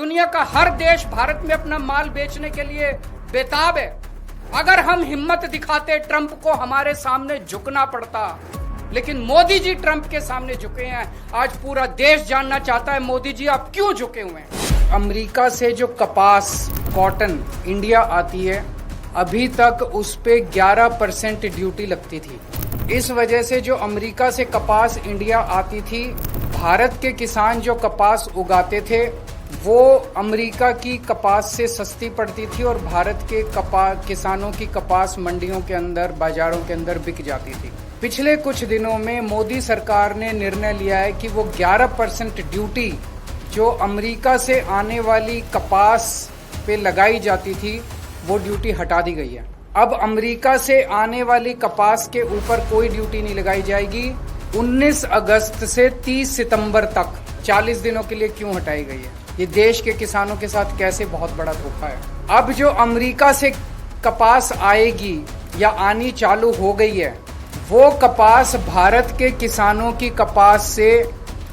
दुनिया का हर देश भारत में अपना माल बेचने के लिए बेताब है। अगर हम हिम्मत दिखाते ट्रंप को हमारे सामने झुकना पड़ता, लेकिन मोदी जी ट्रंप के सामने झुके हैं। आज पूरा देश जानना चाहता है मोदी जी आप क्यों झुके हुए हैं। अमेरिका से जो कपास कॉटन इंडिया आती है, अभी तक उस पे 11% ड्यूटी लगती थी। इस वजह से जो अमेरिका से कपास इंडिया आती थी, भारत के किसान जो कपास उगाते थे वो अमेरिका की कपास से सस्ती पड़ती थी और भारत के किसानों की कपास मंडियों के अंदर, बाजारों के अंदर बिक जाती थी। पिछले कुछ दिनों में मोदी सरकार ने निर्णय लिया है कि वो 11% ड्यूटी जो अमेरिका से आने वाली कपास पे लगाई जाती थी, वो ड्यूटी हटा दी गई है। अब अमेरिका से आने वाली कपास के ऊपर कोई ड्यूटी नहीं लगाई जाएगी। 19 अगस्त से 30 सितंबर तक 40 दिनों के लिए क्यों हटाई गई है? ये देश के किसानों के साथ कैसे बहुत बड़ा धोखा है। अब जो अमेरिका से कपास आएगी या आनी चालू हो गई है, वो कपास भारत के किसानों की कपास से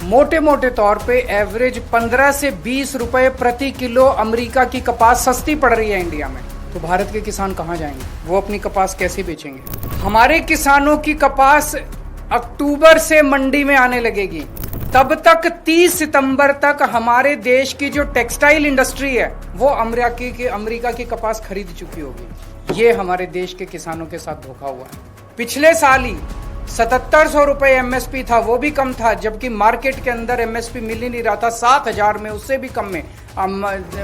मोटे मोटे तौर पे एवरेज 15 से 20 रुपए प्रति किलो अमेरिका की कपास सस्ती पड़ रही है इंडिया में। तो भारत के किसान कहाँ जाएंगे? वो अपनी कपास कैसे बेचेंगे? हमारे किसानों की कपास अक्टूबर से मंडी में आने लगेगी। तब तक 30 सितंबर तक हमारे देश की जो टेक्सटाइल इंडस्ट्री है वो अमेरिका की कपास खरीद चुकी होगी। ये हमारे देश के किसानों के साथ धोखा हुआ है। पिछले साल ही 7700 रुपए एमएसपी था, वो भी कम था, जबकि मार्केट के अंदर एमएसपी मिल ही नहीं रहा था। 7000 में, उससे भी कम में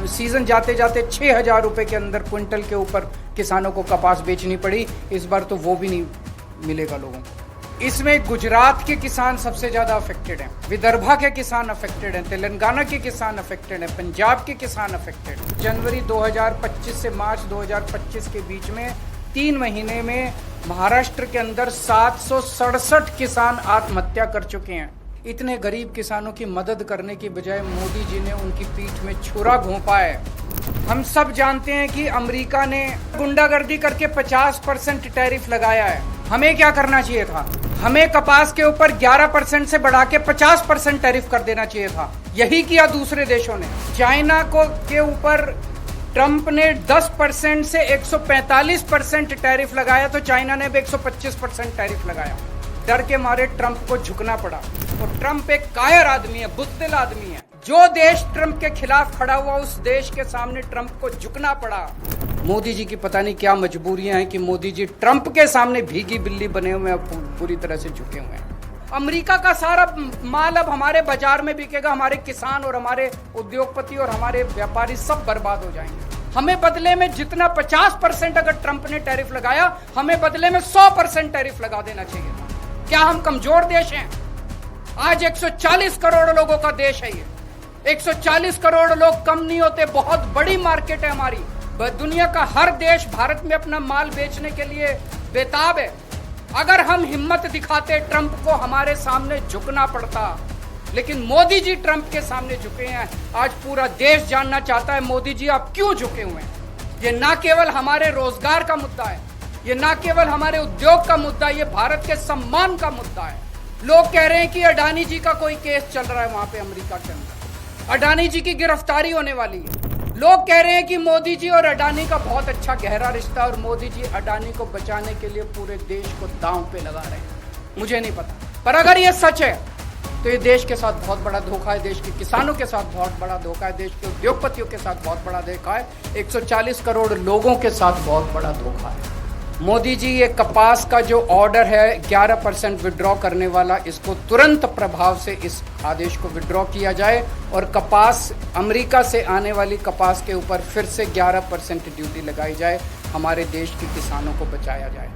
सीजन जाते जाते 6000 रुपए के अंदर क्विंटल के ऊपर किसानों को कपास बेचनी पड़ी। इस बार तो वो भी नहीं मिलेगा लोगों को। इसमें गुजरात के किसान सबसे ज्यादा अफेक्टेड हैं, विदर्भा के किसान अफेक्टेड हैं, तेलंगाना के किसान अफेक्टेड हैं, पंजाब के किसान अफेक्टेड हैं। जनवरी 2025 से मार्च 2025 के बीच में 3 महीने में महाराष्ट्र के अंदर 767 किसान आत्महत्या कर चुके हैं। इतने गरीब किसानों की मदद करने की बजाय मोदी जी ने उनकी पीठ में छुरा घोंपा है। हम सब जानते हैं कि अमेरिका ने गुंडागर्दी करके 50% टैरिफ लगाया है। हमें क्या करना चाहिए था? हमें कपास के ऊपर 11% से बढ़ा के 50% टैरिफ कर देना चाहिए था। यही किया दूसरे देशों ने। चाइना के ऊपर ट्रंप ने 10% से 145% टैरिफ लगाया, तो चाइना ने भी 125% टैरिफ लगाया। डर के मारे ट्रंप को झुकना पड़ा। और ट्रंप एक कायर आदमी है, बुज़दिल आदमी है। जो देश ट्रंप के खिलाफ खड़ा हुआ, उस देश के सामने ट्रंप को झुकना पड़ा। मोदी जी की पता नहीं क्या मजबूरियां हैं कि मोदी जी ट्रंप के सामने भीगी बिल्ली बने हुए हैं, पूरी तरह से झुके हुए हैं। अमेरिका का सारा माल अब हमारे बाजार में बिकेगा। हमारे किसान और हमारे उद्योगपति और हमारे व्यापारी सब बर्बाद हो जाएंगे। हमें बदले में जितना 50% अगर ट्रंप ने टैरिफ लगाया, हमें बदले में 100% टैरिफ लगा देना चाहिए था। क्या हम कमजोर देश हैं? आज 140 करोड़ लोगों का देश है ये। 140 करोड़ लोग कम नहीं होते। बहुत बड़ी मार्केट है हमारी। दुनिया का हर देश भारत में अपना माल बेचने के लिए बेताब है। अगर हम हिम्मत दिखाते ट्रंप को हमारे सामने झुकना पड़ता, लेकिन मोदी जी ट्रंप के सामने झुके हैं। आज पूरा देश जानना चाहता है मोदी जी आप क्यों झुके हुए हैं। ये ना केवल हमारे रोजगार का मुद्दा है, ये ना केवल हमारे उद्योग का मुद्दा है, ये भारत के सम्मान का मुद्दा है। लोग कह रहे हैं कि अडानी जी का कोई केस चल रहा है वहां पे अमेरिका के अंदर, अडानी जी की गिरफ्तारी होने वाली है। लोग कह रहे हैं कि मोदी जी और अडानी का बहुत अच्छा गहरा रिश्ता और मोदी जी अडानी को बचाने के लिए पूरे देश को दांव पे लगा रहे हैं। मुझे नहीं पता, पर अगर ये सच है तो ये देश के साथ बहुत बड़ा धोखा है। देश के किसानों के साथ बहुत बड़ा धोखा है। देश के उद्योगपतियों के साथ बहुत बड़ा धोखा है। 140 करोड़ लोगों के साथ बहुत बड़ा धोखा है। मोदी जी, ये कपास का जो ऑर्डर है 11% विड्रॉ करने वाला, इसको तुरंत प्रभाव से इस आदेश को विड्रॉ किया जाए और कपास अमेरिका से आने वाली कपास के ऊपर फिर से 11% ड्यूटी लगाई जाए। हमारे देश के किसानों को बचाया जाए।